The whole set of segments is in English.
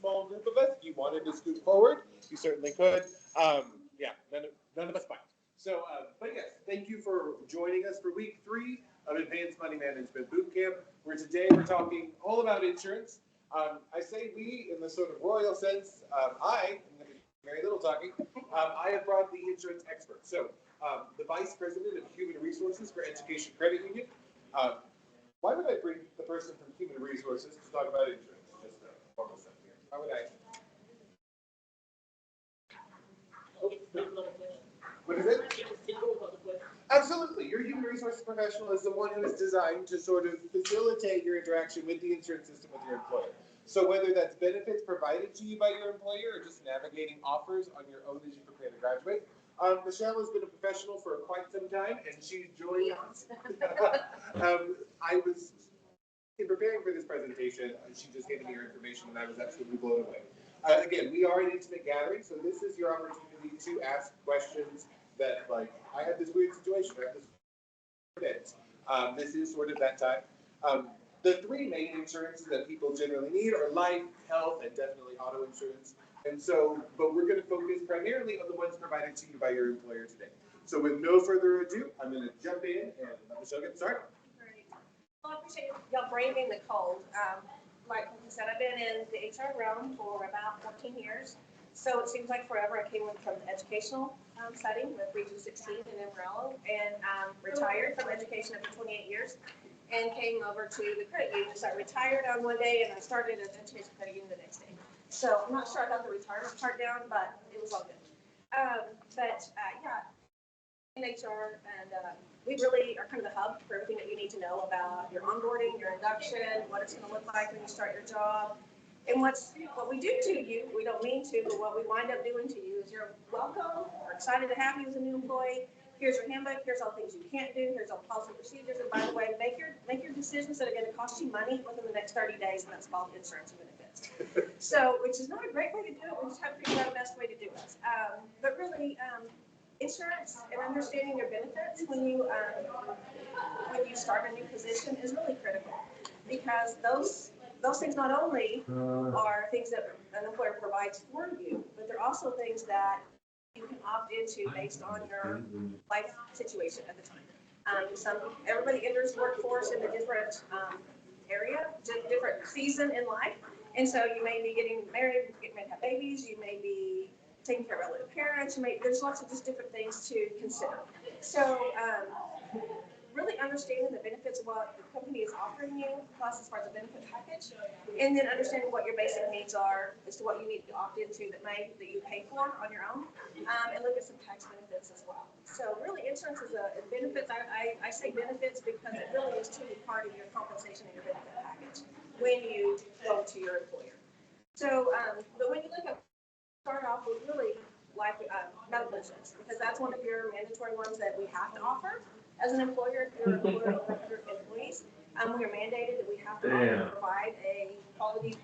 small group of us. If you wanted to scoot forward, you certainly could. Yeah, none of us bite. So, but yes, thank you for joining us for week 3 of Advanced Money Management Bootcamp, where today we're talking all about insurance. I say we in the sort of royal sense. I am going to do very little talking. I have brought the insurance expert. So, the Vice President of Human Resources for Education Credit Union. Why would I bring the person from Human Resources to talk about insurance? Just a formal stuff here. Why would I? What is it? Absolutely. Your human resources professional is the one who is designed to sort of facilitate your interaction with the insurance system with your employer. So whether that's benefits provided to you by your employer or just navigating offers on your own as you prepare to graduate, Michelle has been a professional for quite some time, and she's joined us. I was, in preparing for this presentation, she just gave me her information, and I was absolutely blown away. Again, we are an intimate gathering, so this is your opportunity to ask questions that, like, I had this weird situation, I have this this is sort of that time. The 3 main insurances that people generally need are life, health, and definitely auto insurance. And so, but we're going to focus primarily on the ones provided to you by your employer today. So with no further ado, I'm going to jump in and let Michelle get started. Great. Well, I appreciate y'all braving the cold. Like you said, I've been in the HR realm for about 14 years. So it seems like forever. I came from the educational setting with Region 16 in Amarillo, and retired from education after 28 years and came over to the credit union. So I retired on one day and I started at education credit union the next day. So I'm not sure I got the retirement part down, but it was all good. Yeah, in HR, and we really are kind of the hub for everything that you need to know about your onboarding, your induction, what it's going to look like when you start your job. And what we do to you, we don't mean to, but what we wind up doing to you is you're welcome. We're excited to have you as a new employee. Here's your handbook. Here's all the things you can't do. Here's all policy procedures. And by the way, make your decisions that are going to cost you money within the next 30 days, and that's called insurance and benefits. So, which is not a great way to do it. We just have to figure out the best way to do it. But really, insurance and understanding your benefits when you start a new position is really critical, because those things not only are things that an employer provides for you, but they're also things that you can opt into based on your life situation at the time. Everybody enters the workforce in a different area, different season in life, and so you may be getting married, you may have babies, you may be taking care of relative parents, there's lots of just different things to consider. So really understanding the benefits of what the company is offering you, plus as far as the benefit package, and then understanding what your basic needs are as to what you need to opt into that you pay for on your own, and look at some tax benefits as well. So really, insurance is benefits. I say benefits because it really is truly part of your compensation and your benefit package when you go to your employer. So, but when you look at start off with really life medical insurance, because that's one of your mandatory ones that we have to offer. As an employer, if you're an employer of 100 employees, we are mandated that we have to provide a quality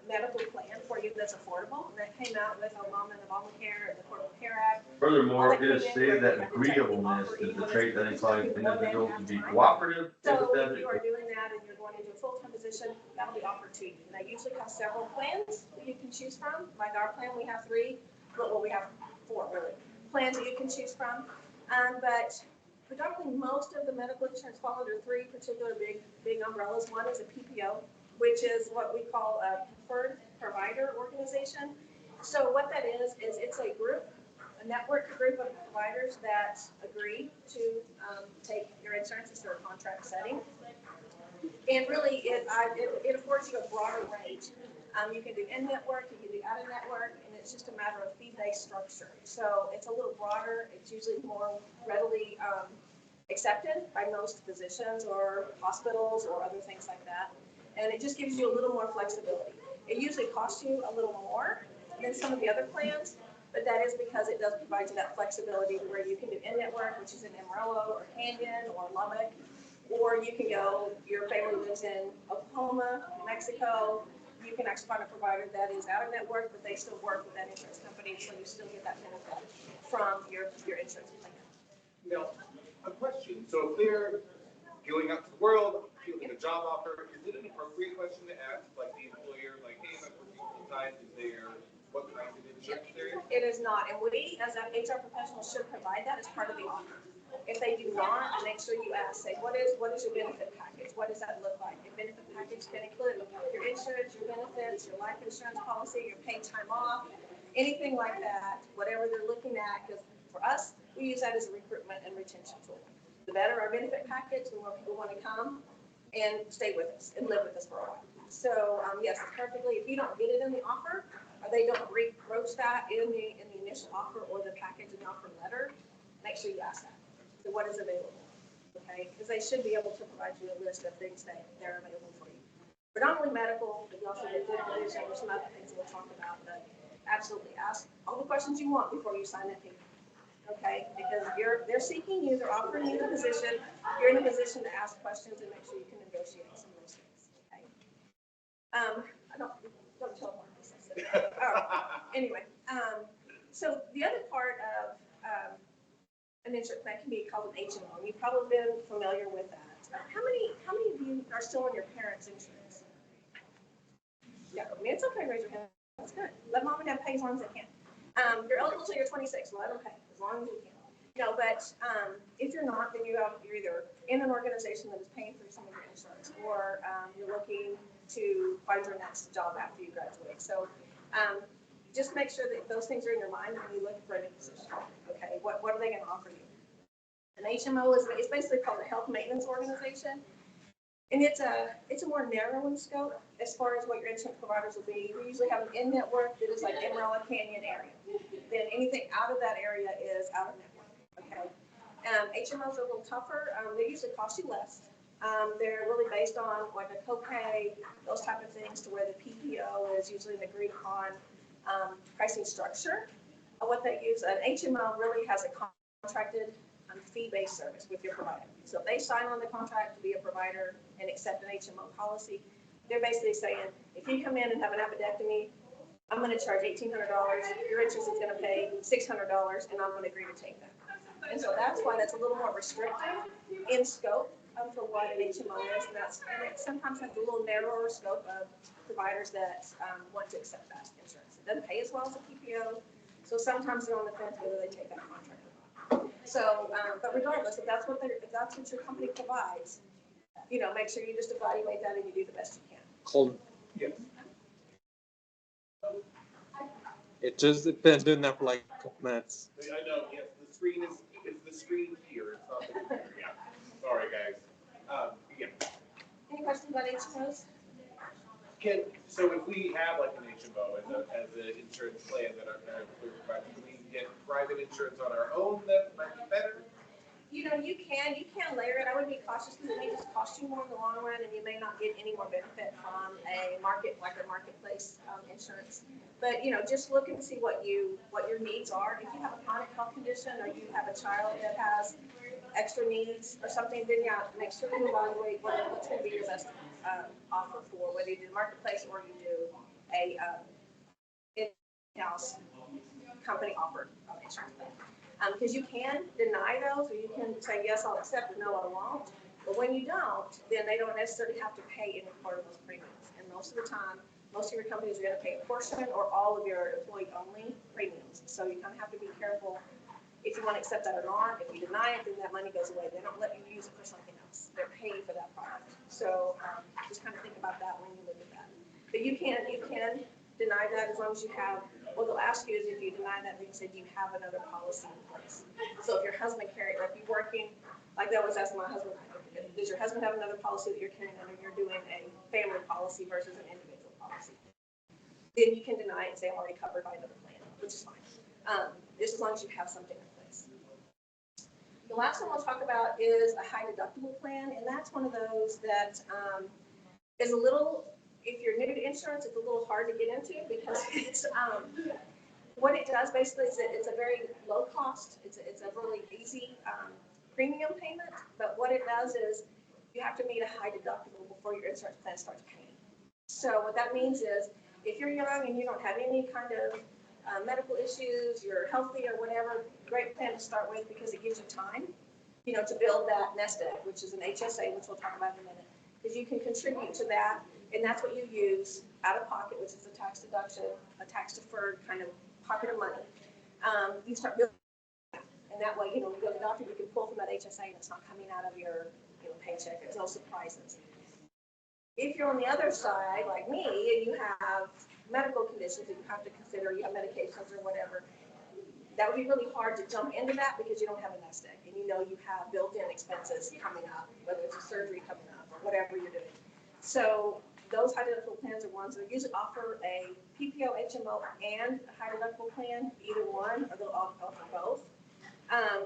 medical plan for you that's affordable. And that came out with Obamacare and the Affordable Care Act. Furthermore, it is stated that agreeableness is the trait that inclines individuals to be cooperative. So if you are doing that and you're going into a full-time position, that'll be offered to you. And that usually has several plans that you can choose from. Like our plan, we have 3, well, we have 4 really plans that you can choose from. But predominantly, most of the medical insurance fall under 3 particular big umbrellas. One is a PPO, which is what we call a preferred provider organization. So what that is it's a network group of providers that agree to take your insurance into a contract setting. And really, it affords you a broader range. You can do in-network, you can do out-of-network, and it's just a matter of fee-based structure. So it's a little broader. It's usually more readily accepted by most physicians or hospitals or other things like that. And it just gives you a little more flexibility. It usually costs you a little more than some of the other plans, but that is because it does provide you that flexibility where you can do in-network, which is in Amarillo or Canyon or Lubbock, or you can go, your family lives in Oklahoma, Mexico. You can actually find a provider that is out of network, but they still work with that insurance company, so you still get that benefit from your insurance plan. Now, a question. So if they're going out to the world, fielding a job offer, is it an appropriate question to ask, like the employer, like, hey, I'm working full time? specifies is there what kinds of insurance there is? It is not, and we, as an HR professional, should provide that as part of the offer. If they do not, make sure you ask, say, what is your benefit package? What does that look like? Your benefit package can include your insurance, your benefits, your life insurance policy, your paid time off, anything like that, whatever they're looking at, because for us, we use that as a recruitment and retention tool. The better our benefit package, the more people want to come and stay with us and live with us for a while. So, yes, it's perfectly, if you don't get it in the offer, or they don't broach that in the initial offer or the package and offer letter, make sure you ask that. So what is available? Okay, because they should be able to provide you a list of things that they're available for you. Predominantly medical, but you also get dental vision, there's some other things we'll talk about, but absolutely ask all the questions you want before you sign that paper. Okay, because they're seeking you, they're offering you the position, you're in a position to ask questions and make sure you can negotiate some of those things. Okay. I don't tell them this. Anyway, so the other part of an insurance plan can be called an HMO. You've probably been familiar with that. How many of you are still on your parents' insurance? Yeah, I mean, it's okay, raise your hand. That's good. Let mom and dad pay as long as they can. You're eligible till you're 26, so let them pay as long as you can. You know, but if you're not, then you're either in an organization that is paying for some of your insurance, or you're looking to find your next job after you graduate. So just make sure that those things are in your mind when you look for a new position. Okay, what are they going to offer you? An HMO is basically called a health maintenance organization, and it's a more narrow in scope as far as what your insurance providers will be. We usually have an in-network that is like Emerald Canyon area. Then anything out of that area is out of network. Okay, HMOs are a little tougher. They usually cost you less. They're really based on like a copay, those type of things, to where the PPO is usually an agreed upon pricing structure. What they use, an HMO really has a contracted fee-based service with your provider. So if they sign on the contract to be a provider and accept an HMO policy, they're basically saying, if you come in and have an appendectomy, I'm going to charge $1,800, your insurance is going to pay $600, and I'm going to agree to take that. And so that's why that's a little more restrictive in scope for what an HMO is, and it sometimes has a little narrower scope of providers that want to accept that insurance. It doesn't pay as well as a PPO, so sometimes they're on the fence whether they take that contract or not. So, but regardless, if that's what your company provides, you know, make sure you just evaluate that and you do the best you can. Colton. Yes. It just been doing that for like a couple minutes. I know, yes, the screen is the screen here, it's not the computer, yeah. Sorry, guys. Yeah. Any questions about HMOs? So if we have like an HMO as an insurance plan that our employer provides, can we get private insurance on our own that might be better? You know, you can layer it. I would be cautious because it may just cost you more in the long run, and you may not get any more benefit from a marketplace insurance. But you know, just look and see what your needs are. If you have a chronic health condition, or you have a child that has extra needs or something, then yeah, make sure you evaluate what's going to be your best offer for whether you do the marketplace or you do a in-house company offered insurance plan. Because you can deny those, or you can say, yes, I'll accept, or no, I won't. But when you don't, then they don't necessarily have to pay any part of those premiums. And most of the time, most of your companies are going to pay a portion or all of your employee-only premiums. So you kind of have to be careful if you want to accept that or not. If you deny it, then that money goes away. They don't let you use it for something else. They're paying for that product. So just kind of think about that when you look at that. But you can deny that as long as you have. What they'll ask you is, if you deny that, they say, do you have another policy in place? So if your husband carries, like you're working, like they always ask my husband, does your husband have another policy that you're carrying under? You're doing a family policy versus an individual policy. Then you can deny it and say, I'm already covered by another plan, which is fine. Just as long as you have something in place. The last one we'll talk about is a high deductible plan, and that's one of those that is a little, if you're new to insurance, it's a little hard to get into because it's what it does basically is it's a very low cost. It's a really easy premium payment, but what it does is you have to meet a high deductible before your insurance plan starts paying. So what that means is, if you're young and you don't have any kind of medical issues, you're healthy or whatever, great plan to start with because it gives you time, you know, to build that nest egg, which is an HSA, which we'll talk about in a minute, because you can contribute to that And that's what you use out of pocket, which is a tax deduction, a tax deferred kind of pocket of money. You start building, and that way, you know, you go to the doctor, you can pull from that HSA and it's not coming out of your, you know, paycheck. There's no surprises. If you're on the other side, like me, and you have medical conditions that you have to consider, you have medications or whatever, that would be really hard to jump into that because you don't have a nest egg and you know you have built-in expenses coming up, whether it's a surgery coming up or whatever you're doing. So those high deductible plans are ones that usually offer a PPO, HMO, and a high deductible plan, either one, or they'll offer both.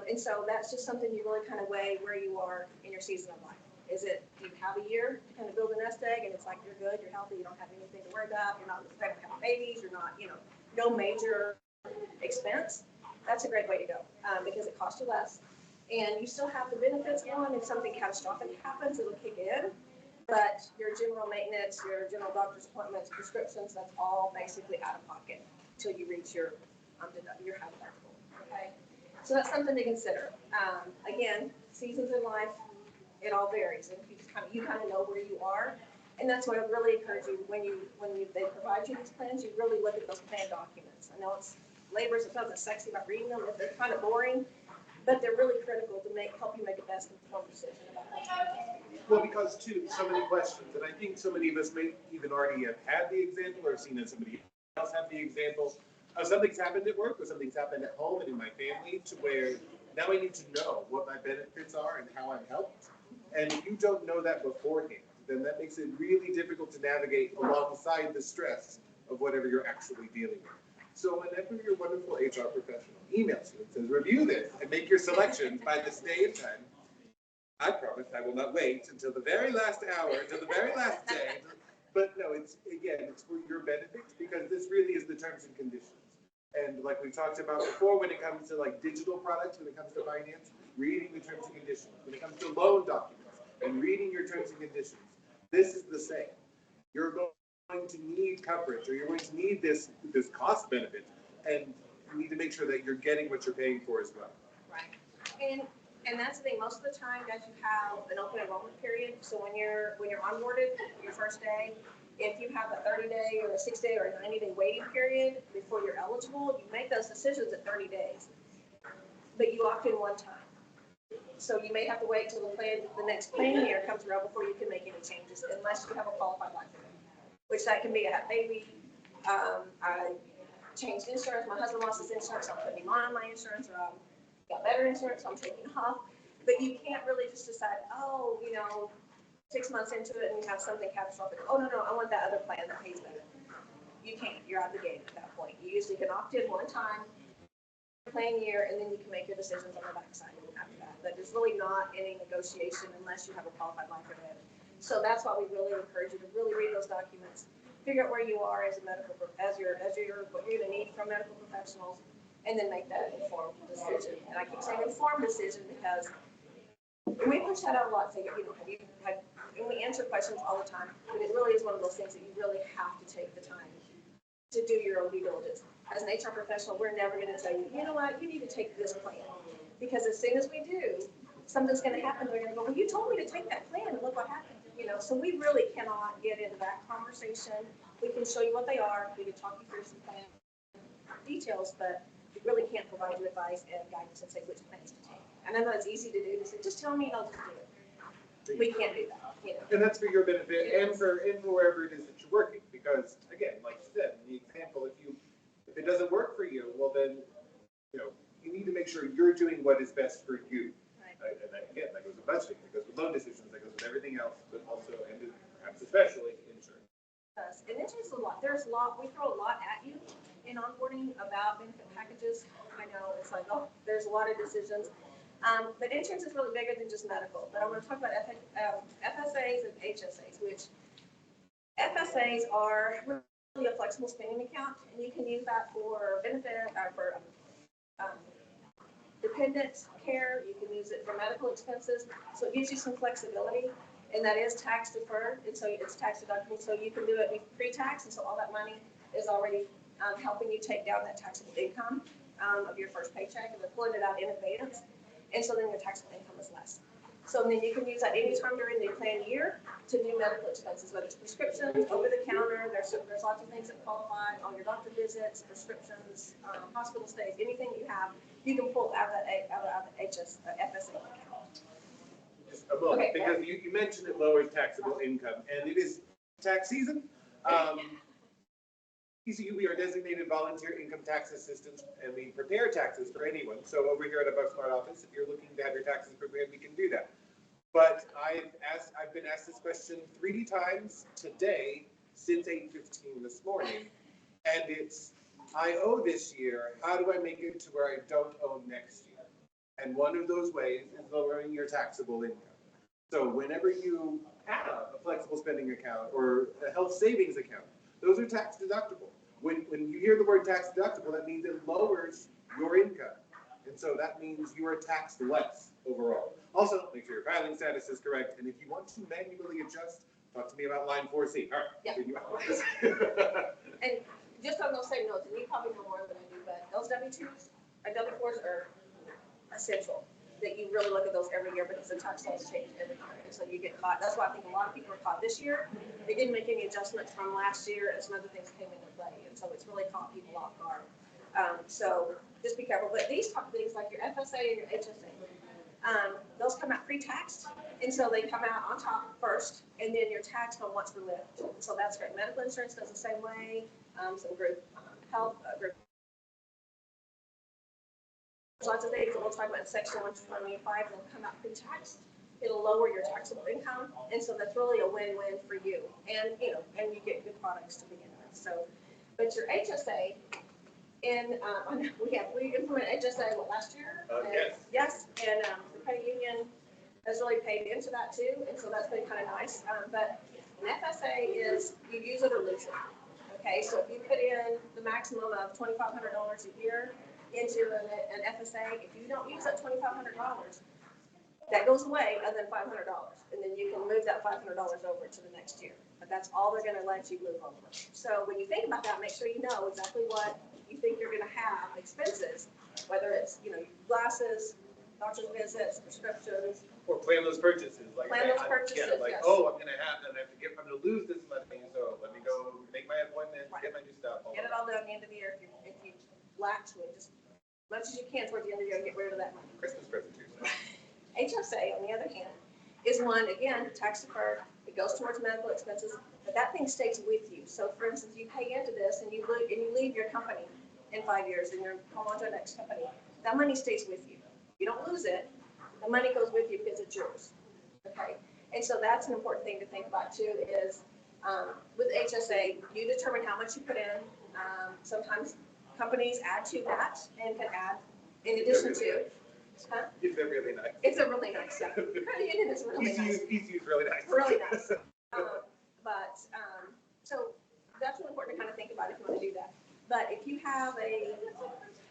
And so that's just something you really kind of weigh where you are in your season of life. Is it, you have a year to kind of build a nest egg and it's like you're good, you're healthy, you don't have anything to worry about, you're not expecting to have babies, you're not, you know, no major expense. That's a great way to go because it costs you less and you still have the benefits on. If something catastrophic happens, it'll kick in. But your general maintenance, your general doctor's appointments, prescriptions, that's all basically out of pocket until you reach your high deductible. Okay, so that's something to consider. Again, seasons in life, it all varies, and you kind of know where you are, and that's why I really encourage you when they provide you these plans, you really look at those plan documents. I know it's labor, sometimes it's sexy about reading them, they're kind of boring, but they're really critical to help you make a best informed decision about what you do. Well, because too, so many questions, and I think so many of us may even already have had the example or seen that somebody else have the example of something's happened at work or something's happened at home and in my family to where now I need to know what my benefits are and how I'm helped. And if you don't know that beforehand, then that makes it really difficult to navigate alongside the stress of whatever you're actually dealing with. So whenever your wonderful HR professional emails you and says, review this and make your selections by this day and time, I promise I will not wait until the very last hour, until the very last day. But no, it's for your benefit because this really is the terms and conditions. And like we talked about before, when it comes to like digital products, when it comes to finance, reading the terms and conditions. When it comes to loan documents and reading your terms and conditions, this is the same. You're going to need coverage or you're going to need this cost benefit. And you need to make sure that you're getting what you're paying for as well. Right. And that's the thing, most of the time, guys, you have an open enrollment period. So when you're onboarded, your first day, if you have a 30-day or a 6-day or a 90-day waiting period before you're eligible, you make those decisions at 30 days. But you opt in one time. So you may have to wait till the next plan year comes around before you can make any changes, unless you have a qualified life event, which that can be I had a baby, I changed insurance, my husband lost his insurance, I'm putting him on my insurance, or I got better insurance, so I'm taking off. But you can't really just decide, 6 months into it and you have something catastrophic. Oh, no, I want that other plan that pays better. You can't. You're out of the game at that point. You usually can opt in one time, plan year, and then you can make your decisions on the backside after that. But there's really not any negotiation unless you have a qualified life event. So that's why we really encourage you to really read those documents, figure out where you are as a medical, what you're going to need from medical professionals, and then make that informed decision. And I keep saying informed decision because we push that out a lot. So, and we answer questions all the time, but it really is one of those things that you really have to take the time to do your own due diligence. As an HR professional, we're never going to tell you, you know what, you need to take this plan. Because as soon as we do, something's going to happen. They're going to go, well, you told me to take that plan, and look what happened. So we really cannot get into that conversation. We can show you what they are. We can talk you through some plan details, but we really can't provide you advice and guidance and say which plans to take. And I know it's easy to do. To say, just tell me and I'll just do it. We can't do that. And that's for your benefit and for wherever it is that you're working. Because again, like you said, in the example, if it doesn't work for you, well then, you need to make sure you're doing what is best for you. Right. And that, again, that goes with budgeting, that goes with loan decisions, that goes with everything else, but also, and perhaps especially, insurance. And insurance is a lot. There's a lot. We throw a lot at you in onboarding about benefit packages. I know it's like, there's a lot of decisions. But insurance is really bigger than just medical. But I want to talk about FSAs and HSAs, which FSAs are really a flexible spending account, and you can use that for benefit or for dependent care. You can use it for medical expenses. So it gives you some flexibility, and that is tax deferred, and so it's tax deductible. So you can do it pre-tax, and so all that money is already helping you take down that taxable income of your first paycheck, and they're pulling it out in advance. And so then your taxable income is less. So then you can use that anytime during the planned year to do medical expenses, whether it's prescriptions, over the counter, there's lots of things that qualify, all your doctor visits, prescriptions, hospital stays, anything you have, you can pull out of the FSA account. Just a moment, Okay. because you mentioned it lowers taxable income, and it is tax season. ECU, we are designated volunteer income tax assistants, and we prepare taxes for anyone. So over here at our Bucksmart office, if you're looking to have your taxes prepared, we can do that. But I've been asked this question 3 times today since 8:15 this morning, and it's, I owe this year, how do I make it to where I don't owe next year? And one of those ways is lowering your taxable income. So whenever you have a flexible spending account or a health savings account, those are tax deductible. When you hear the word tax deductible, that means it lowers your income. And so that means you are taxed less overall. Also, make sure your filing status is correct. And if you want to manually adjust, talk to me about line 4C. All right. Yeah. And just on those same notes, and you probably know more than I do, but those W-2s and W-4s are essential. That you really look at those every year because the tax laws change every year. And so you get caught. That's why I think a lot of people are caught this year. They didn't make any adjustments from last year and some other things came into play. And so it's really caught people off guard. So just be careful. But these top things like your FSA and your HSA, those come out pre-taxed. And so they come out on top first and then you're taxed on what's relieved. So that's great. Medical insurance does the same way. Some group health, group. Lots of things that we'll talk about in section 125 will come out pre-tax. It'll lower your taxable income, and so that's really a win-win for you. And and you get good products to begin with. So, but your HSA, and we implemented HSA last year. Yes. Yes, and the credit union has really paid into that too, and so that's been kind of nice. But an FSA is you use it or lose it. Okay, so if you put in the maximum of $2,500 a year into an FSA, if you don't use that $2,500, that goes away other than $500, and then you can move that $500 over to the next year. But that's all they're going to let you move over. So when you think about that, make sure you know exactly what you think you're going to have expenses, whether it's glasses, doctor's visits, prescriptions. Or plan those purchases. Like, Plan those purchases, like, yes. oh, I'm going to lose this money, so let me go make my appointment, Right. get my new stuff. Get it all done at the end of the year. If you lax with just as much as you can towards the end of the year, get rid of that money. Christmas present too. So. HSA, on the other hand, is one, again, tax deferred. It goes towards medical expenses, but that thing stays with you. So, for instance, you pay into this and you leave your company in 5 years and you're going on to the next company. That money stays with you. You don't lose it. The money goes with you because it's yours. Okay, and so that's an important thing to think about too. Is with HSA, you determine how much you put in. Sometimes companies add to that and can add in addition to. Huh? It's really nice. It's a really nice. Yeah. Credit union is really nice. ECU is really nice. Really nice. So that's really important to kind of think about if you want to do that. But if you have a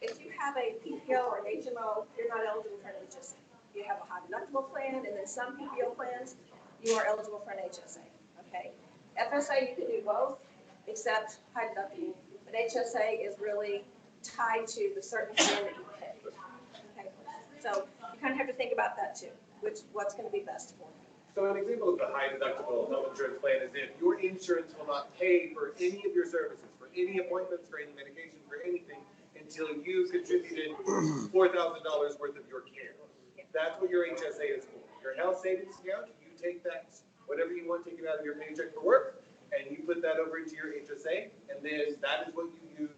PPO or an HMO, you're not eligible for an HSA. You have a high deductible plan, and then some PPO plans, you are eligible for an HSA. Okay. FSA, you can do both, except high deductible. But HSA is really tied to the certain plan that you pay. Okay. So you kind of have to think about that too, what's going to be best for you. So an example of the high deductible health insurance plan is if your insurance will not pay for any of your services, for any appointments, for any medication, for anything, until you contributed $4,000 worth of your care. That's what your HSA is for. Your health savings account, you take that, whatever you want, take it out of your paycheck for work, and you put that over into your HSA, and then that is what you use.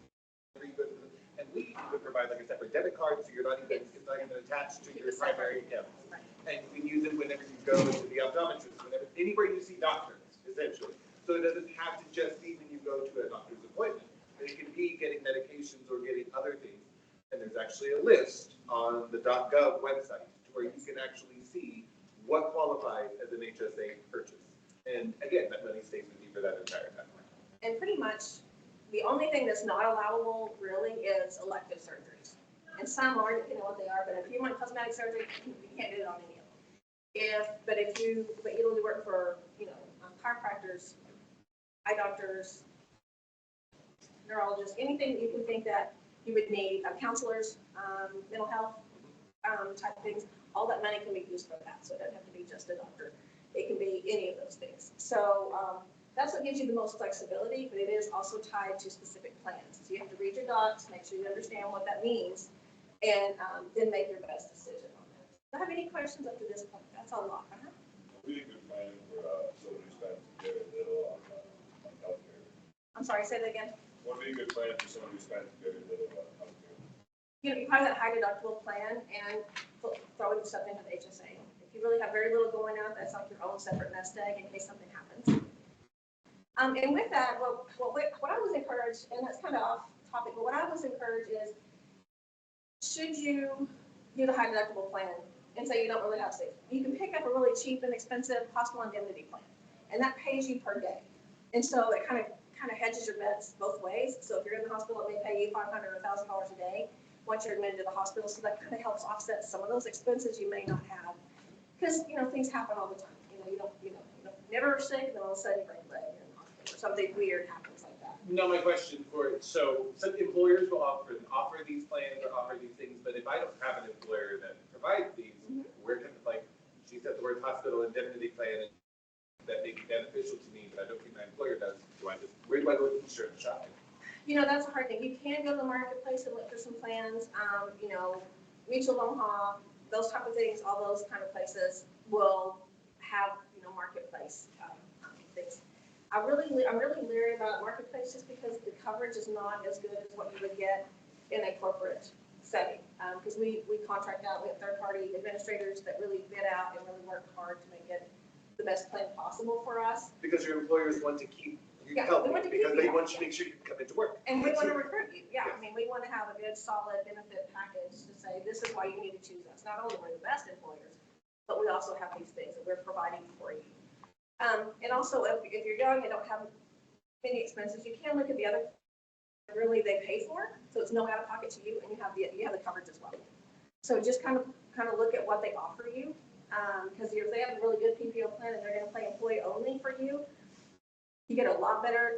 And we would provide like a separate debit card, so it's not even attached to your primary account. And you can use it whenever you go to the optometrist, anywhere you see doctors, essentially. So it doesn't have to just be when you go to a doctor's appointment. It can be getting medications or getting other things. And there's actually a list on the .gov website where you can actually see what qualifies as an HSA purchase. And again, that money stays with you for that entire time. And pretty much the only thing that's not allowable really is elective surgeries. And some are, depending on what they are, but if you want cosmetic surgery, you can't do it on any of them. But you'll do work for, chiropractors, eye doctors, neurologists, anything that you can think that you would need, counselors, mental health, type things, all that money can be used for that. So it doesn't have to be just a doctor. It can be any of those things. So that's what gives you the most flexibility, but it is also tied to specific plans. So you have to read your docs, make sure you understand what that means, and then make your best decision on that. Do I have any questions up to this point? That's a lot. What would be a good plan for someone who spends very little on healthcare? I'm sorry, say that again. What would be a good plan for someone who spends very little on healthcare? You have that high deductible plan and throwing stuff into the HSA. If you really have very little going out, that's like your own separate nest egg in case something happens. And with that, what I was encouraged, and that's kind of off topic, but what I was encouraged is, should you do the high deductible plan and say you don't really have savings, you can pick up a really cheap and expensive hospital indemnity plan, and that pays you per day. And so it kind of hedges your bets both ways. So if you're in the hospital, it may pay you $500 or $1,000 a day once you're admitted to the hospital. So that kind of helps offset some of those expenses you may not have, because things happen all the time. You never are sick, and then all of a sudden you break a leg in the hospital or something weird happens like that. No, my question for it, so some employers will offer these plans or offer these things, but if I don't have an employer that provides these, where can, like, she said the word hospital indemnity plan, that may be beneficial to me, but I don't think my employer does. Where do I go with insurance shopping? That's a hard thing. You can go to the marketplace and look for some plans. Mutual Omaha, those type of things, all those kind of places will have, marketplace things. I'm really leery about marketplace just because the coverage is not as good as what you would get in a corporate setting. Because we contract out, we have third-party administrators that really bid out and really work hard to make it the best plan possible for us. Because your employers want to keep you Yeah, healthy, they want to because keep they you want you to make sure you can come into work. And we want to recruit you. Yeah, Yes. I mean, we want to have a good, solid benefit package to say, this is why you need to choose us. Not only we're the best employers, but we also have these things that we're providing for you. And also, if you're young and don't have many expenses, you can look at the other, really they pay for, so it's no out of pocket to you, and you have the coverage as well. So just kind of look at what they offer you, because if they have a really good PPO plan and they're going to play employee only for you, you get a lot better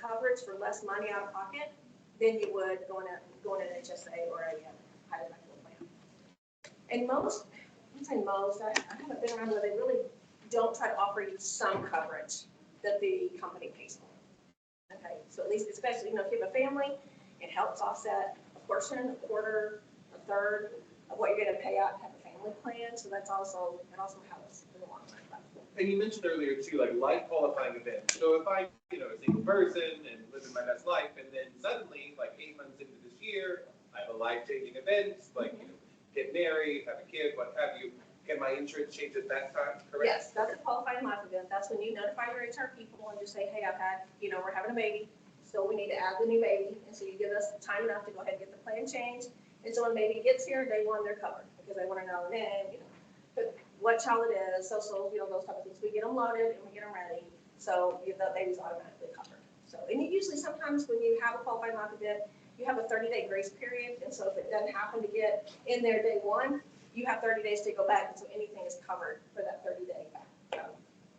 coverage for less money out of pocket than you would going an HSA or a high deductible plan. And most, I haven't been around where they really don't try to offer you some coverage that the company pays for. Okay, so at least, especially, if you have a family, it helps offset a portion, a quarter, a third of what you're going to pay out to have a family plan. So it also helps in the long run. And you mentioned earlier too, like life qualifying events. So if I, a single person and living my best life, and then suddenly, like 8 months into this year, I have a life-changing event, like, get married, have a kid, what have you, can my insurance change at that time, correct? Yes, that's a qualifying life event. That's when you notify your HR people and just say, hey, I've had, we're having a baby, so we need to add the new baby. And so you give us time enough to go ahead and get the plan changed. And so when baby gets here, day one, they're covered because they want to know then, what child it is, social, those type of things. We get them loaded and we get them ready. So the baby's automatically covered. So, and usually sometimes when you have a qualifying life event, you have a 30-day grace period. And so if it doesn't happen to get in there day one, you have 30 days to go back. And so anything is covered for that 30-day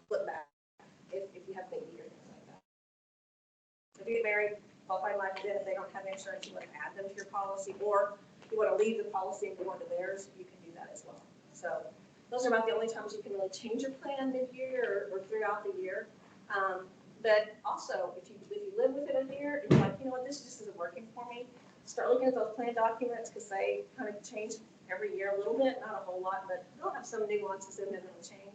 flip back if you have baby or things like that. So if you get married, qualifying life event, if they don't have insurance, you want to add them to your policy, or you want to leave the policy and go on to theirs, you can do that as well. So those are about the only times you can really change your plan mid-year or throughout the year. But also, if you live with it a year and you're like, this just isn't working for me, start looking at those plan documents because they kind of change every year a little bit, not a whole lot, but they'll have some nuances in there that will change.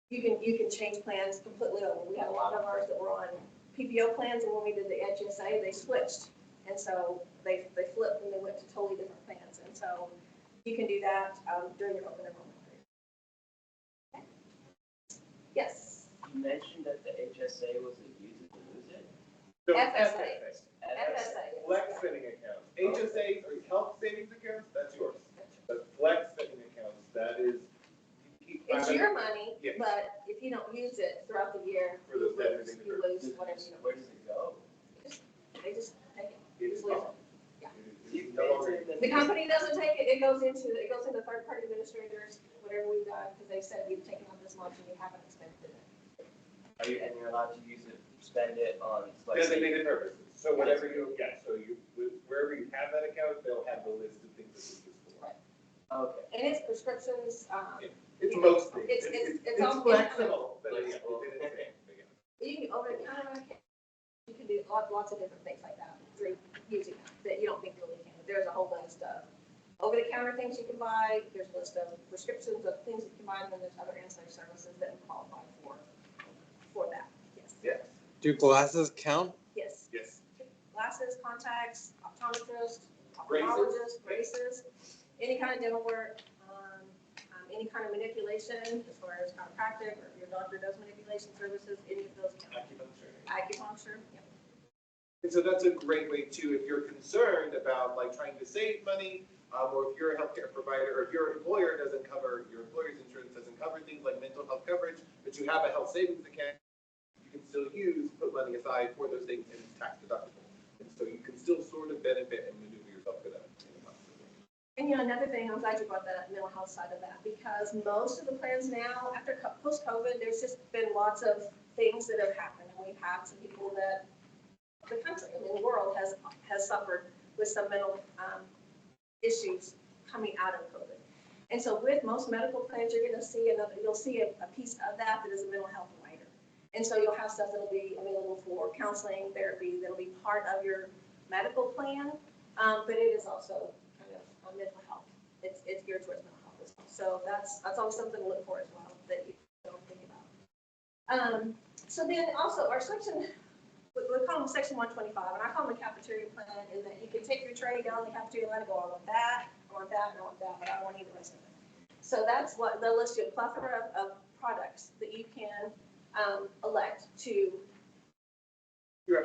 You can change plans completely over. We had a lot of ours that were on PPO plans, and when we did the HSA, they switched. And so they flipped and they went to totally different plans. And so you can do that during your open enrollment period. Okay. Yes. You mentioned that the HSA was a use it or lose it. So FSA. FSA. FSA. Flex spending accounts. HSAs or health savings accounts, that's yours. But flex spending accounts, that is, you keep. It's your money, Yes. but if you don't use it throughout the year, For you those debtors lose and creditors. whatever you don't. Where does it go? They just take it. It is Just lose gone. it. Yeah. It is no longer. The company doesn't take it. It goes into third-party administrators, whatever we've done, because they said you've taken on this much and you haven't expended it. And you're allowed to use it, spend it on Designated purposes. So whatever wherever you have that account, they'll have the list of things that you use for. Right. It's most things. It's It's all- flexible, but it's insane. You can over the counter medication, you can do lots of different things like that through using that you don't think really can. There's a whole list of over the counter things you can buy. There's a list of prescriptions of things you can buy, and then there's other ancillary services that qualify for that. Yes. Yes, Do glasses count? Yes. yes. Glasses, contacts, optometrist, Braces. ophthalmologist, braces, any kind of dental work, any kind of manipulation as far as chiropractic, or if your doctor does manipulation services, any of those count. Acupuncture, yeah. And so that's a great way too, if you're concerned about like trying to save money, or if you're a healthcare provider, or if your employer doesn't cover, your employer's insurance doesn't cover things like mental health coverage, but you have a health savings account, you can still put money aside for those things, and it's tax deductible. And so you can still sort of benefit and maneuver yourself for that. And another thing, I'm glad you brought that mental health side of that, because most of the plans now, after post-COVID, there's just been lots of things that have happened. And we've had some people that the country, the world has suffered with some mental issues coming out of COVID. And so with most medical plans, you'll see a piece of that is a mental health rider. And so you'll have stuff that'll be available for counseling, therapy, that'll be part of your medical plan, but it is also kind of mental health. It's geared towards mental health as well. So that's always something to look for as well that you don't think about. So then also our section, we call them section 125, and I call them the cafeteria plan, in that you can take your tray down the cafeteria and let it go, I want that, I want that, and I want that, but I don't want any of the rest of it. So that's what they'll list you a plethora of products that you can elect to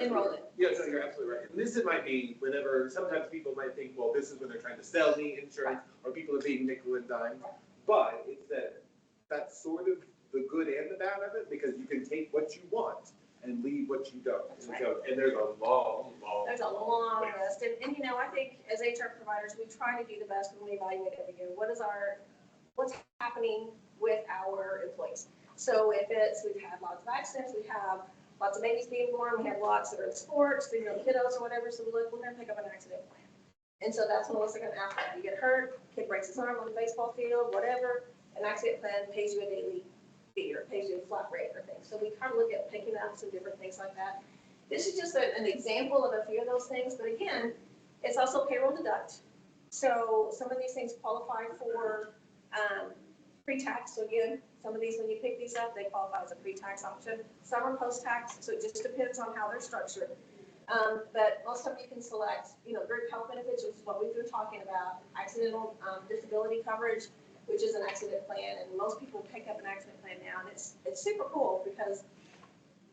enroll in. Yeah, no, you're absolutely right. And this might be whenever, sometimes people might think, well, this is when they're trying to sell me insurance, or people are being nickel and dime. But it's that's sort of the good and the bad of it, because you can take what you want and leave what you don't. And so, and there's a long There's a long list, and I think as HR providers, we try to do the best when we evaluate every year. What's happening with our employees? So if we've had lots of accidents, we have lots of babies being born, we have lots that are in sports, kiddos or whatever, so we're going to pick up an accident plan. And so that's when we're going to ask, you get hurt, kid breaks his arm on the baseball field, whatever, an accident plan pays you a daily fee, or pays you a flat rate or things. So we kind of look at picking up some different things like that. This is just an example of a few of those things, but again, it's also payroll deduct. So some of these things qualify for pre-tax. So again, some of these, when you pick these up, they qualify as a pre-tax option. Some are post-tax, so it just depends on how they're structured. But most of them you can select, group health benefits, which is what we've been talking about, accidental disability coverage, which is an accident plan, and most people pick up an accident plan now, and it's super cool because,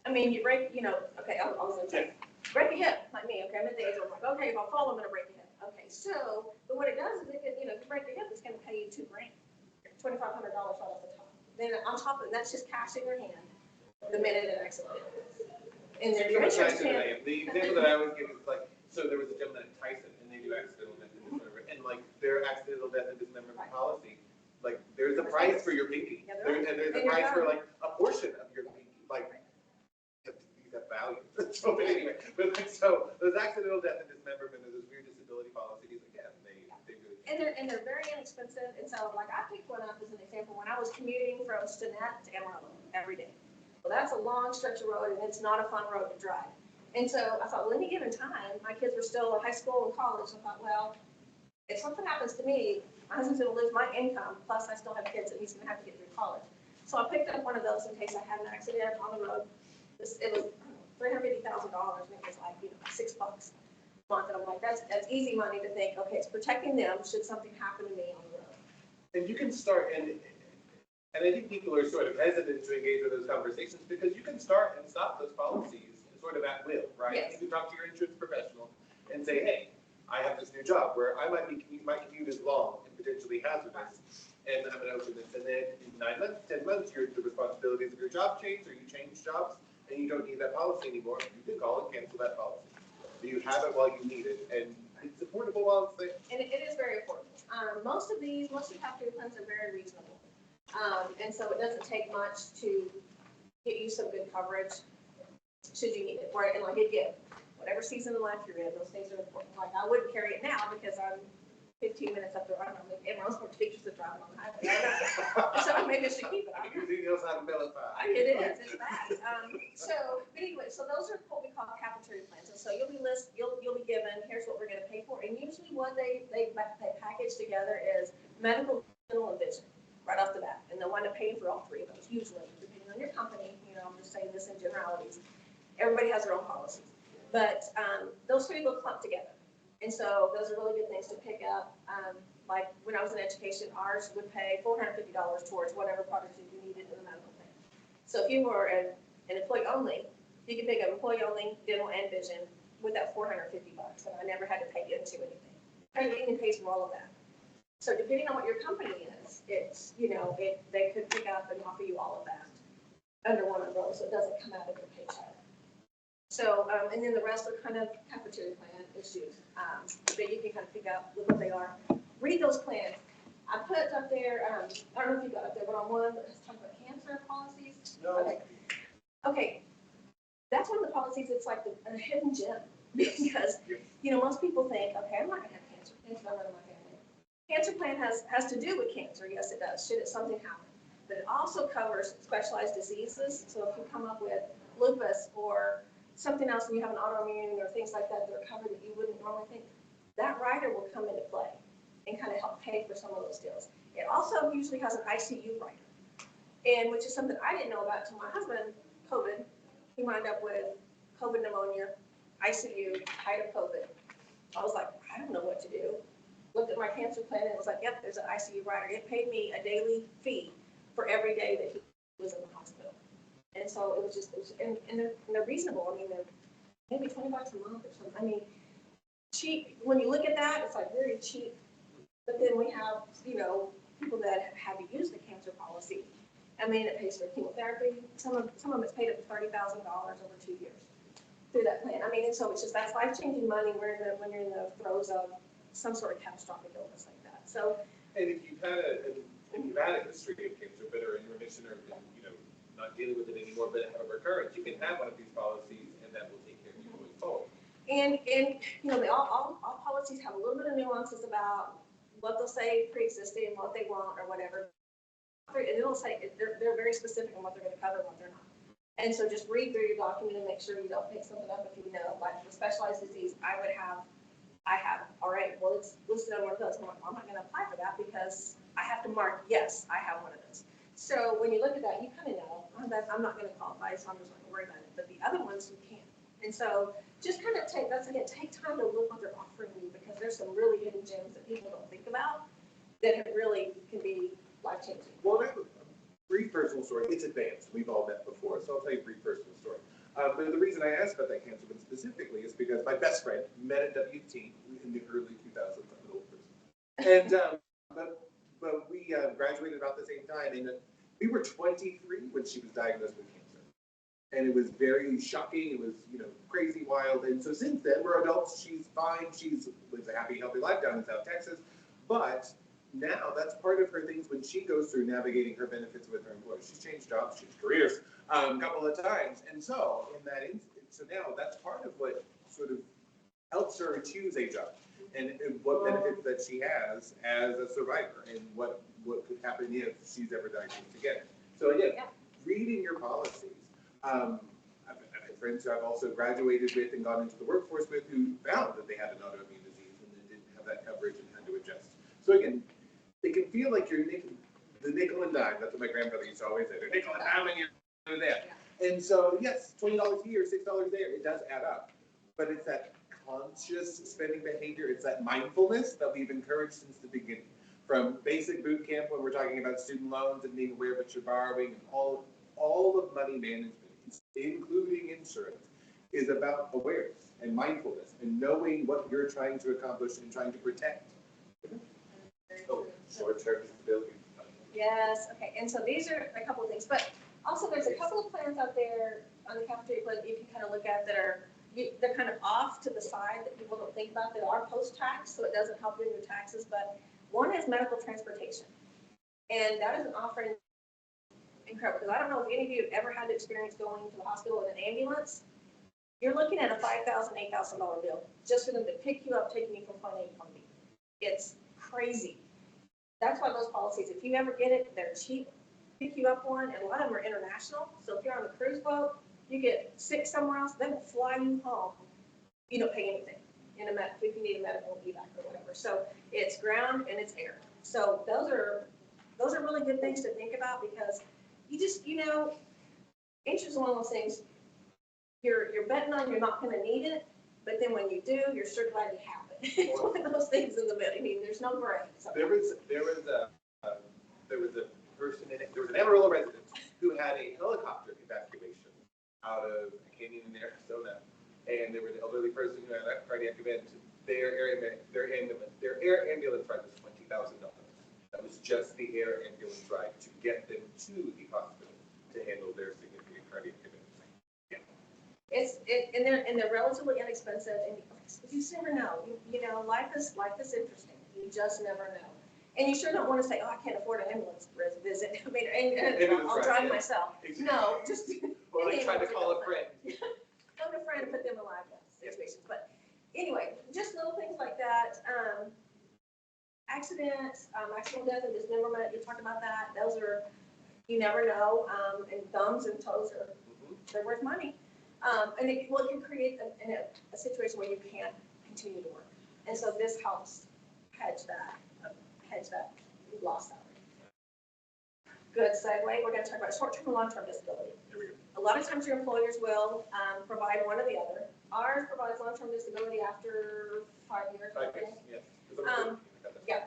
you break, okay, I was gonna say, break a hip, like me, okay, I'm at the age where I'm like, okay, if I fall, I'm gonna break a hip. Okay, so, but what it does is, if you break a hip, it's gonna pay you $2,000, $2,500 right off the top. Then on top of it, that's just cash in your hand the minute an accident happens. And then your insurance can. The example that I always give is like, so there was a gentleman at Tyson, and they do accidental death and dismemberment, and like their accidental death and dismemberment policy, like there's a price for your pinky, and there's a price for like a portion of your pinky, like these have value. So but anyway, but like, so those accidental death and dismemberment, and those weird disability policies, again, they really. And they're very inexpensive, and so like I picked one up as an example when I was commuting from Stinnett to Amarillo every day. Well, that's a long stretch of road, and it's not a fun road to drive. And so I thought, well, any given time, my kids were still in high school and college. I thought, well, if something happens to me, my husband's going to lose my income, plus I still have kids that he's going to have to get through college. So I picked up one of those in case I had an accident on the road. It was $350,000, and it was like, $6 a month. And I'm like, that's easy money to think, okay, it's protecting them should something happen to me on the road. And you can start, and I think people are sort of hesitant to engage with those conversations because you can start and stop those policies sort of at will, right? Yes. You can talk to your insurance professional and say, hey, I have this new job where my commute is long and potentially hazardous, and I'm going to open this. And then in 9 months, 10 months, the responsibilities of your job change, or you change jobs, and you don't need that policy anymore. You can call and cancel that policy. So you have it while you need it, and it's affordable while it's there. And it is very affordable. Most of healthcare plans are very reasonable. And so it doesn't take much to get you some good coverage should you need it, right? And like again, whatever season of life you're in, those things are important. Like I wouldn't carry it now because I'm 15 minutes up there. I don't know, maybe everyone's more teachers that drive on the highway. I don't know. So maybe I should keep it. I don't know. Everything else out of Belify. It is, it's bad. So anyway, so those are what we call cafeteria plans. And so you'll be you'll be given, here's what we're gonna pay for. And usually what they package together is medical, dental, and vision right off the bat. And they'll wind up paying for all three of those, usually, depending on your company. You know, I'm just saying this in generalities. Everybody has their own policies. But those three will clump together. And so those are really good things to pick up. Like when I was in education, ours would pay $450 towards whatever products you needed in the medical plan. So if you were an employee only, you could pick up employee only, dental and vision with that $450, and I never had to pay into anything. And it even pays for all of that. So depending on what your company is, it's, you know, they could pick up and offer you all of that under one umbrella, so it doesn't come out of your paycheck. So, and then the rest are kind of cafeteria plan issues that you can kind of pick up, look what they are. Read those plans. I put up there, I don't know if you got up there, but on one that talking about cancer policies. No. Okay. That's one of the policies, it's like a hidden gem because, you know, most people think, okay, I'm not gonna have cancer. Cancer's not in my family. Cancer plan has to do with cancer. Yes, it does. Should it something happen? But it also covers specialized diseases. So if you come up with lupus or something else and you have an autoimmune or things like that that are covered that you wouldn't normally think, that rider will come into play and kind of help pay for some of those deals. It also usually has an ICU rider, and which is something I didn't know about until my husband, COVID, he wound up with COVID pneumonia, ICU, height of COVID. I was like, I don't know what to do. Looked at my cancer plan and it was like, yep, there's an ICU rider. It paid me a daily fee for every day that he was in the hospital. And so it was just, and they're reasonable. I mean, they're maybe $20 a month or something. I mean, cheap. When you look at that, it's like very cheap. But then we have, you know, people that have had to use the cancer policy. I mean, it pays for chemotherapy. Some of it's paid up to $30,000 over 2 years through that plan. I mean, and so it's just, that's life-changing money when you're in the throes of some sort of catastrophic illness like that. So, And if you've had a history of cancer, but are in remission or, you know, not dealing with it anymore, but have a recurrence, you can have one of these policies and that will take care of you going forward. and you know, all policies have a little bit of nuances about what they'll say pre-existing and what they want or whatever. And it'll say, they're very specific on what they're going to cover and what they're not. And so just read through your document and make sure you don't pick something up if you know, like for specialized disease, I have, all right, well, it's listed on one of those. I'm not going to apply for that because I have to mark, yes, I have one of those. So when you look at that, you kind of know, I'm not going to qualify, so I'm just not going to worry about it. But the other ones, you can. And so just kind of take time to look what they're offering you because there's some really hidden gems that people don't think about that really can be life-changing. Well, a brief personal story. It's advanced. We've all met before, so I'll tell you a brief personal story. But the reason I asked about that cancer one specifically is because my best friend met at WT in the early 2000s. I'm an old person. And but we graduated about the same time, and we were 23 when she was diagnosed with cancer. And it was very shocking. It was, you know, crazy, wild. And so since then, we're adults. She's fine. She's lives a happy, healthy life down in South Texas. But now that's part of her things when she goes through navigating her benefits with her employer. She's changed jobs, changed careers a couple of times. And so in that instance, so now that's part of what sort of helps her choose a job and what benefits that she has as a survivor and what could happen if she's ever diagnosed again. So again, reading your policies. I've had friends who I've also graduated with and gone into the workforce with who found that they had an autoimmune disease and then didn't have that coverage and had to adjust. So again, it can feel like you're the nickel and dime. That's what my grandfather used to always say. They're nickel and dime and you're there. And so yes, $20 here, $6 there, it does add up. But it's that conscious spending behavior, it's that mindfulness that we've encouraged since the beginning. From basic boot camp when we're talking about student loans and being aware of what you're borrowing and all of money management, including insurance, is about awareness and mindfulness and knowing what you're trying to accomplish and trying to protect. Oh, short-term disability. Yes, okay, and so these are a couple of things, but also there's a couple of plans out there on the cafeteria plan that you can kind of look at that they're kind of off to the side that people don't think about that are post-tax, so it doesn't help you in your taxes, but one is medical transportation. And that is an offering incredible, because I don't know if any of you have ever had the experience going to the hospital in an ambulance. You're looking at a $5,000, $8,000 bill just for them to pick you up, taking you from point A to point B. It's crazy. That's why those policies, if you ever get it, they're cheap. Pick you up one, and a lot of them are international. So if you're on a cruise boat, you get sick somewhere else, they will fly you home. You don't pay anything if you need a medical evac or whatever. So it's ground and it's air. So those are really good things to think about, because insurance is one of those things you're betting on you're not going to need it, but then when you do, you're sure glad you have it. It's one of those things in the middle. I mean, there's no gray. So. There was a person there was an Amarillo resident who had a helicopter evacuation out of a canyon in Arizona, and there was an elderly person who had a cardiac event. Their air ambulance ride was $20,000. That was just the air ambulance ride to get them to the hospital to handle their significant cardiac event. And they're relatively inexpensive, and you just never know. Life is interesting. You just never know. And you sure don't want to say, oh, I can't afford an ambulance visit. I mean, and I'll drive myself. Exactly. No, just. Or like trying to call a friend. Phone a friend and put them in live situations. But anyway, just little things like that. Accidents, accidental death and dismemberment, you talked about that. Those are, you never know. And thumbs and toes they're worth money. And it can create a situation where you can't continue to work. And so this helps hedge that loss salary. Good segue. We're going to talk about short-term and long-term disability. A lot of times your employers will provide one or the other. Ours provides long-term disability after 5 years. 5 years, yes. Yeah.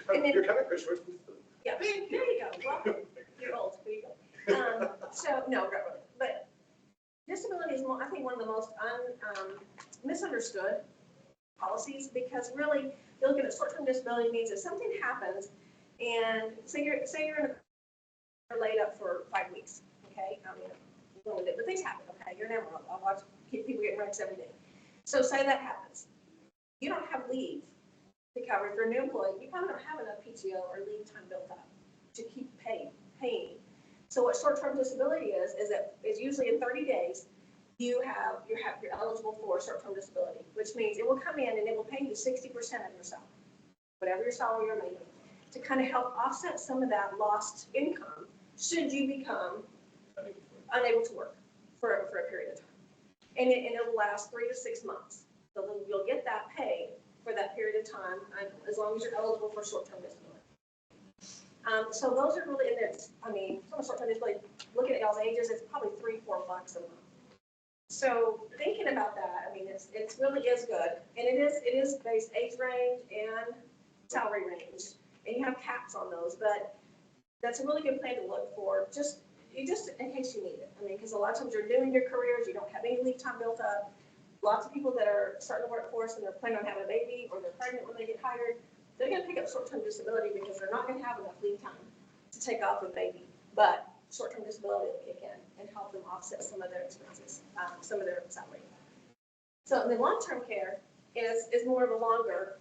You're coming for short disability. Yeah, there you go. Welcome. You're old. There you go. So, no, not really. But disability is, I think, one of the most misunderstood policies, because really, you're looking at short-term disability means if something happens, and say you're laid up for 5 weeks, okay? I mean, but things happen, okay? You're never. I watch people get wrecks every day. So say that happens. You don't have leave to cover. If you're a new employee, you probably don't have enough PTO or leave time built up to keep paying. So what short-term disability is usually in 30 days, you're eligible for short-term disability, which means it will come in and it will pay you 60% of your salary, whatever your salary you're making, to kind of help offset some of that lost income should you become unable to work for a period of time. And it'll last 3 to 6 months. So you'll get that pay for that period of time, as long as you're eligible for short-term disability. So those are really, some short-term disability, looking at y'all's ages, it's probably $3-4 a month. So thinking about that, it really is good. And it is based age range and salary range. And you have caps on those, but that's a really good plan to look for, just in case you need it. Because a lot of times you're new in your careers, you don't have any leave time built up. Lots of people that are starting the workforce and they're planning on having a baby, or they're pregnant when they get hired, they're going to pick up short-term disability because they're not going to have enough leave time to take off a baby. But short-term disability will kick in and help them offset some of their expenses, some of their salary. So the long-term care is more of a longer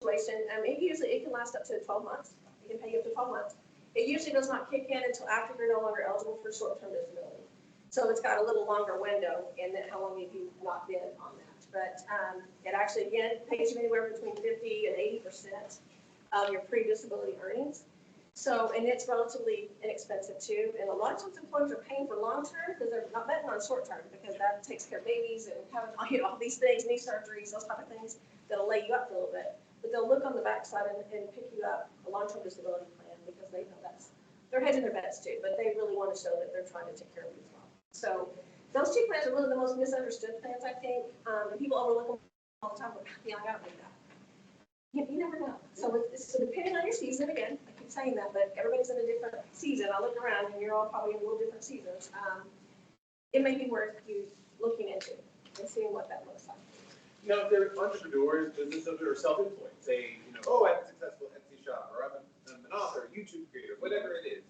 situation. It can last up to 12 months. It can pay you up to 12 months. It usually does not kick in until after you're no longer eligible for short-term disability. So it's got a little longer window in that how long have you not been on that. But it actually, again, pays you anywhere between 50 and 80% of your pre-disability earnings. So, and it's relatively inexpensive too. And a lot of times employers are paying for long-term because they're not betting on short-term, because that takes care of babies and having all these things, knee surgeries, those type of things that'll lay you up a little bit. But they'll look on the backside and pick you up a long-term disability plan, because they know they're hedging their bets too, but they really want to show that they're trying to take care of you as well. So those two plans are really the most misunderstood plans, I think. And people overlook them all the time. But, yeah, I got to do that. You never know. So depending on your season, again, I keep saying that, but everybody's in a different season. I look around and you're all probably in a little different seasons. It may be worth you looking into and seeing what that looks like. If they're entrepreneurs, business owners, or self-employed, say, I have a successful Etsy shop, or I'm an author, YouTube creator, whatever it is.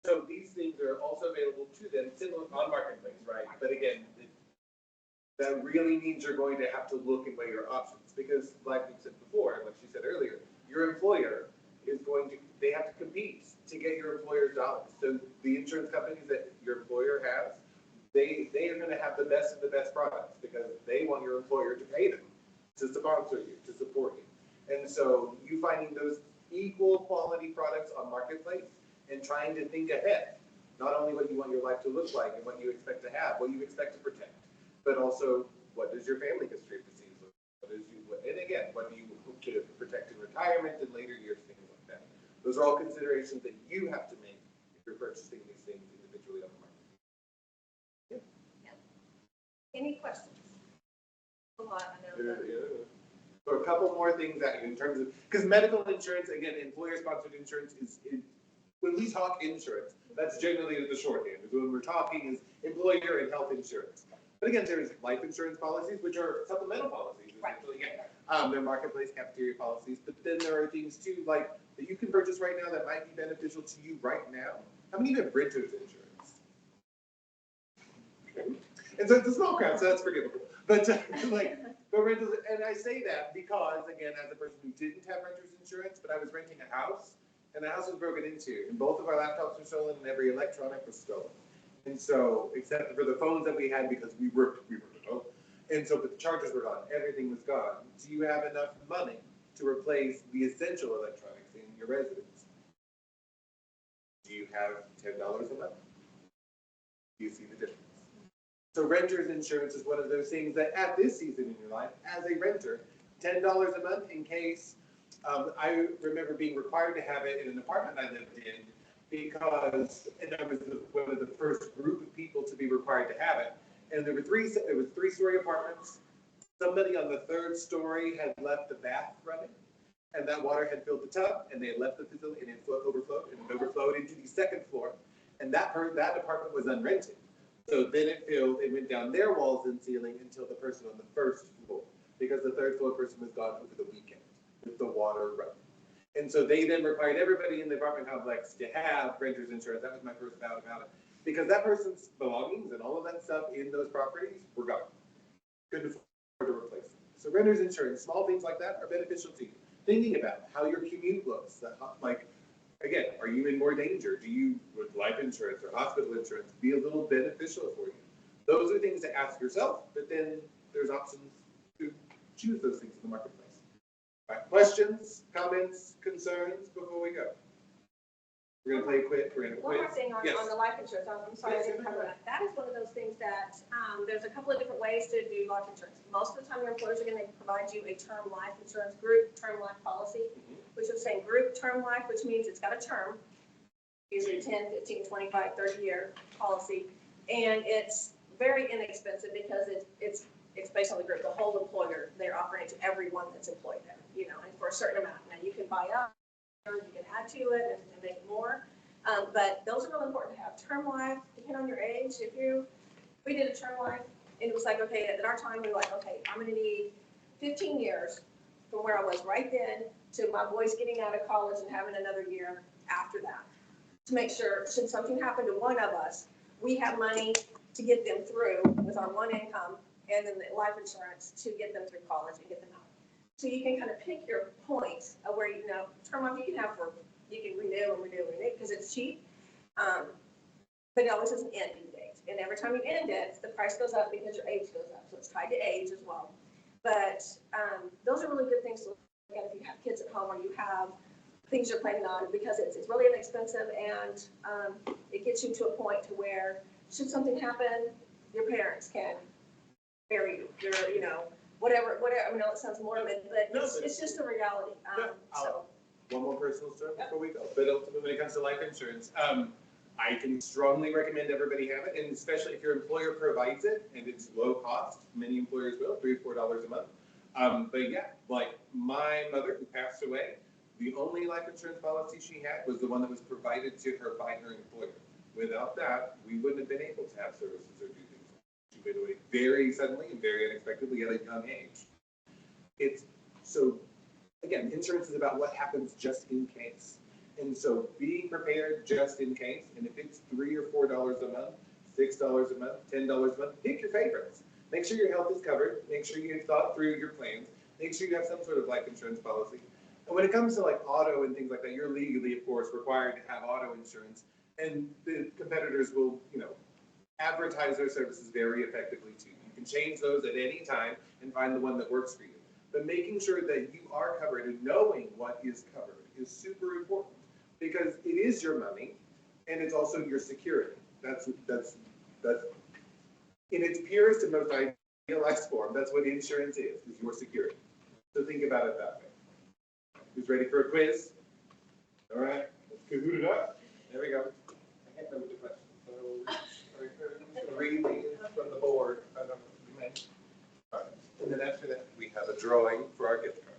So these things are also available to them, similar on Marketplace, right? But again, that really means you're going to have to look and weigh your options, because like we said before, and like she said earlier, your employer is they have to compete to get your employer's dollars. So the insurance companies that your employer has, they are going to have the best of the best products, because they want your employer to pay them. to sponsor you, to support you. And so you finding those equal quality products on Marketplace and trying to think ahead, not only what you want your life to look like and what you expect to have, what you expect to protect, but also what does your family history of disease look like? And again, what do you hope to protect in retirement and later years, things like that. Those are all considerations that you have to make if you're purchasing these things individually on the market. Any questions? A lot, I know. So a couple more things that in terms of, because medical insurance, again, employer-sponsored insurance when we talk insurance, that's generally the shorthand. When we're talking is employer and health insurance. But again, there's life insurance policies, which are supplemental policies. Right. They're marketplace cafeteria policies, but then there are things too, like that you can purchase right now that might be beneficial to you right now. How many of you have renters insurance? Okay. And so it's a small crowd, so that's forgivable. But but rentals, and I say that because, again, as a person who didn't have renters insurance, but I was renting a house, and the house was broken into, and both of our laptops were stolen, and every electronic was stolen. And so, except for the phones that we had because we were remote, and so, but the chargers were gone, everything was gone. Do you have enough money to replace the essential electronics in your residence? Do you have $10 a month? Do you see the difference? So renter's insurance is one of those things that at this season in your life, as a renter, $10 a month in case, I remember being required to have it in an apartment I lived in because, and I was one of the first group of people to be required to have it. And there was 3-story apartments. Somebody on the 3rd story had left the bath running, and that water had filled the tub, and they had left the facility, and it overflowed into the 2nd floor, and that apartment was unrented. So then it went down their walls and ceiling until the person on the 1st floor, because the 3rd floor person was gone over the weekend with the water running. And so they then required everybody in the apartment complex to have renter's insurance. That was my first bout about it. Because that person's belongings and all of that stuff in those properties were gone. Couldn't afford to replace them. So renter's insurance, small things like that are beneficial to you. Thinking about how your commute looks, like, again, are you in more danger? Do you, with life insurance or hospital insurance, be a little beneficial for you? Those are things to ask yourself, but then there's options to choose those things in the marketplace. All right, questions, comments, concerns before we go? We're gonna play quick. One more thing on, Yes. on the life insurance. I'm sorry I didn't cover that. That is one of those things that there's a couple of different ways to do life insurance. Most of the time, your employers are going to provide you a term life insurance group term life policy, which is saying group term life, which means it's got a term, usually 10, 15, 25, 30-year policy, and it's very inexpensive because it's based on the group. The whole employer, they're offering it to everyone that's employed there, and for a certain amount. Now you can buy up. You can add to it and make more, but those are really important to have. Term life, depending on your age. We did a term life, and it was like, okay, at our time, we were like, okay, I'm gonna need 15 years from where I was right then to my boys getting out of college and having another year after that, to make sure, should something happen to one of us, we have money to get them through with our one income and then the life insurance to get them through college and get them out. So you can kind of pick your points of where, term life you can renew because it's cheap. But it always has an ending date. And every time you end it, the price goes up because your age goes up. So it's tied to age as well. But those are really good things to look at if you have kids at home or you have things you're planning on, because it's really inexpensive and it gets you to a point to where should something happen, your parents can bury you, whatever, I know it sounds morbid, but it's just a reality. So. One more personal story before we go. But ultimately, when it comes to life insurance, I can strongly recommend everybody have it, and especially if your employer provides it and it's low cost. Many employers will, $3 or $4 a month. But yeah, like my mother who passed away, the only life insurance policy she had was the one that was provided to her by her employer. Without that, we wouldn't have been able to have services or do things. She went away very suddenly and very unexpectedly at a young age. So again, insurance is about what happens just in case. And so being prepared just in case, and if it's $3 or $4 a month, $6 a month, $10 a month, pick your favorites. Make sure your health is covered. Make sure you've thought through your plans. Make sure you have some sort of life insurance policy. And when it comes to like auto and things like that, you're legally, of course, required to have auto insurance. And the competitors will, advertise their services very effectively too. You can change those at any time and find the one that works for you. But making sure that you are covered and knowing what is covered is super important because it is your money and it's also your security. That's in its purest and most idealized form, that's what insurance is your security. So think about it that way. Who's ready for a quiz? All right, let's kahoot it up. There we go. I can't remember the question. So read these from the board. I don't know. You may. All right. And then after that, we have a drawing for our gift card.